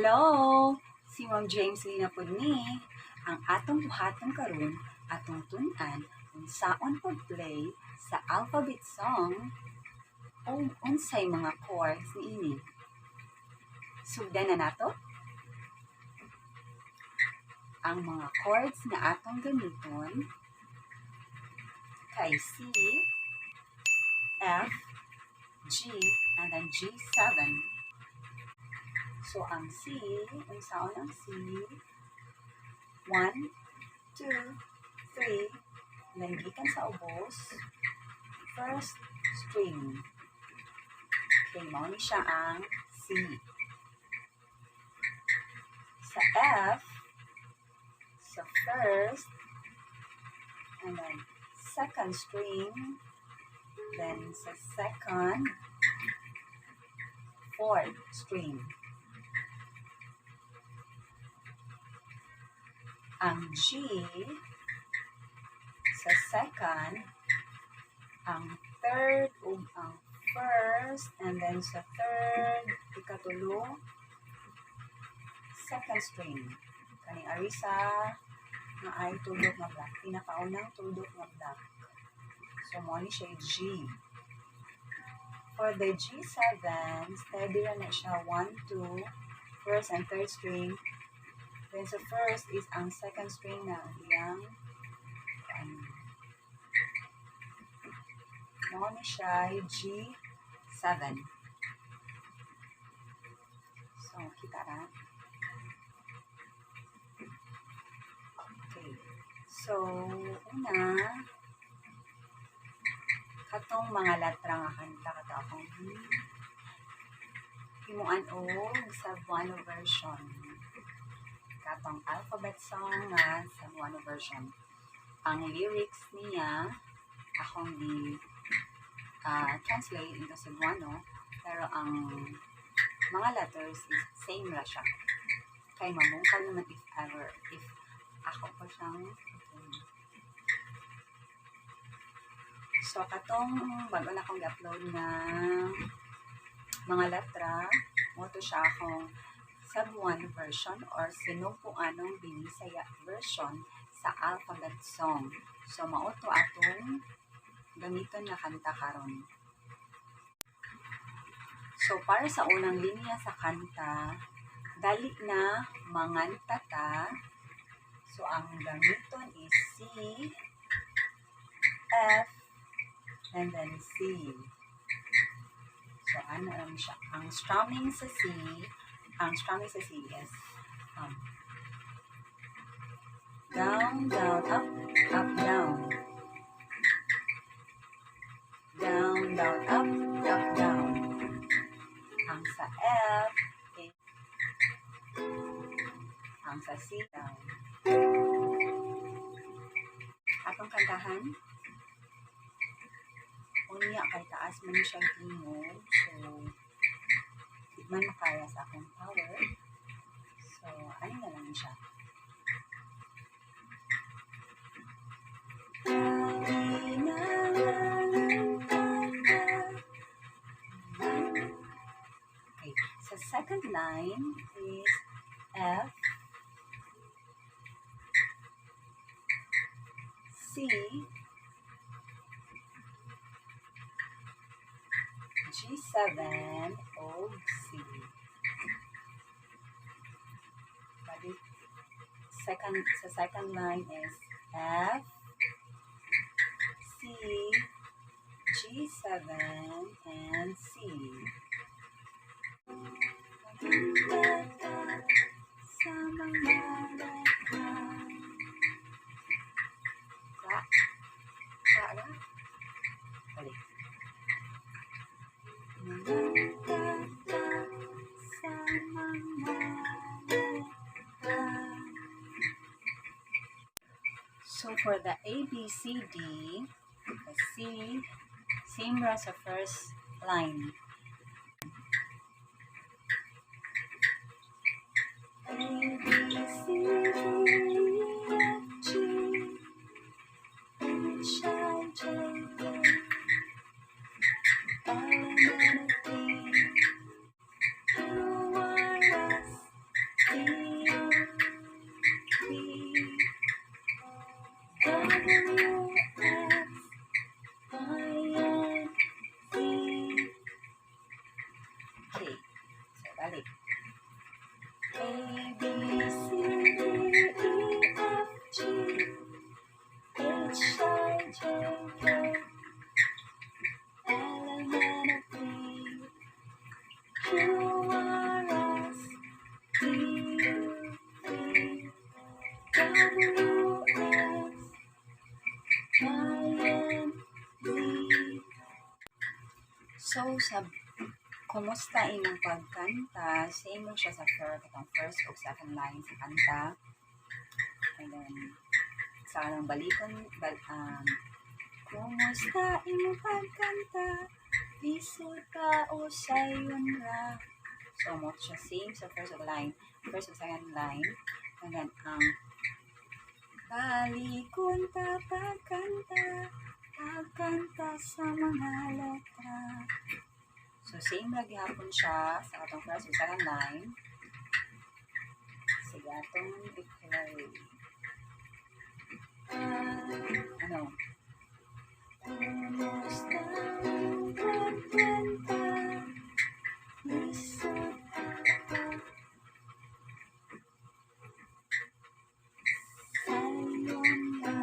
Hello! Si Ma'am James Lina po ni ang atong buhaton karon atong tun-an unsaon pag-play sa alphabet song o unsay mga chords niini. Sugdan na nato? Ang mga chords na atong gamiton kay C, F, G, and then G7. So, ang C, unsaon ang C? 1, 2, 3, then gikan sa ubos, first string. Okay, mao ni siya ang C. Sa F, sa first, and then second string, then sa second, fourth string. Ang G, sa second, ang third, ang first, and then sa third, ikatulo, second string. Kaning arisa, na ay tudok nga black. Pinakaunang tudok nga black. So, mo ni siya G. For the G7, steady na siya 1, 2, first and third string. Then sa first is ang second string na iyang mo ni siya G7. So, kita ra. Okay. So, una, katong mga letra nga kanta kato akong himuan og Cebuano version. Katong alphabet song nga Cebuano version. Ang lyrics niya akong translate into Cebuano, pero ang mga letters is same ra siya. Kay mamungkal naman if ever, if ako pa siyang So, katong bago na akong i-upload na mga letra, mo to siya akong Cebuano version or Sinupuanong Binisaya version sa alphabet song. So, mauto atong gamiton na kanta karon. So, para sa unang linya sa kanta, dali na manganta ta. So, ang gamiton is C, F, and then C. So, ano lang siya? Ang strumming sa C is down, down, up, up, down. Down, down, up, up, down. Ang sa F is ang sa C, down. Atong kantahan. Unya kay taas man siyang tingog. So, di man makaya sa akong power. So, ano na lang siya. Okay. Sa second line is F, C, G7, o C. Balik. Sa second line is F, C, G7, and C. Sa mga letra. Sa balik. So for the A, B, C, D, the C, same as the first line. A, B, C, D, F, G, H, I, J, K, L, M, N, O, P, Q, R, S, Okay, so balik. A, B, C, D, E, F, G, H, I, J, K, L, M, N, O, P, Q, R, S, T, U, V, W, X, Y, and Z. So, kumusta imong pagkanta? Same mo siya sa first o second line sa kanta. And then, sa anong kumusta imong pagkanta? Lisod ka o sayon ra. So, mo siya same sa first o second line. And then, balikon ta pagkanta sa mga letra. So, same lagi hapon siya sa atong first o second line. Sige, atong i-play. Ano? Kumusta ang pagkanta? Lisod ka sayon ra.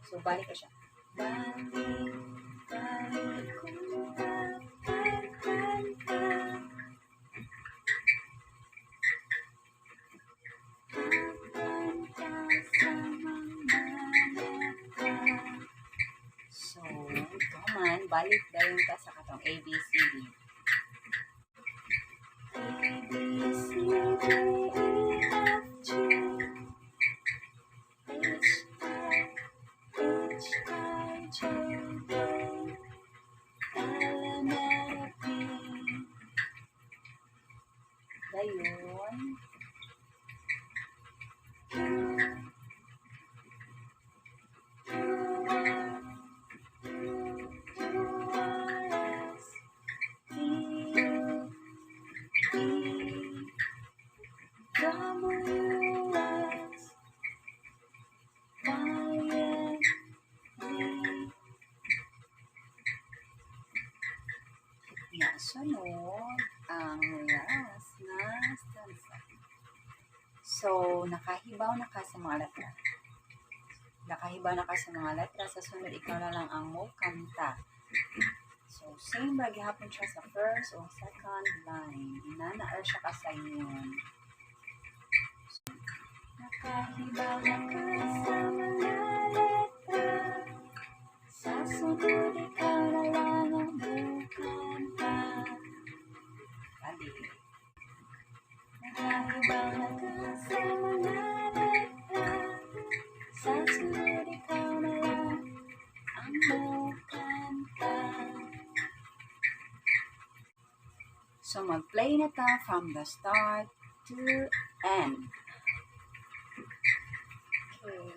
So, balik ka siya. Balik kung pagkanta. So, come on, balik dayon ka sa katong A, B, C, D. A, B, C, D, E, F, G, H, I, J, K, L, M, N, O, P. Dayon. Sunod ang last na stanza. So, nakahibaw na ka sa mga letra. Sa sunod, ikaw na lang ang mo kanta. So, same lagi hapon siya sa first o second line. Inanaar siya ka sa inyon. So, nakahibaw na ka sa mga letra. Sa sunod, ikaw na lang ang mo kanta. Bali. Nakahibaw na ka sa mga letra. Sa sunod, ikaw na lang ang mo kanta. So, mag-play na ta from the start to end. Okay.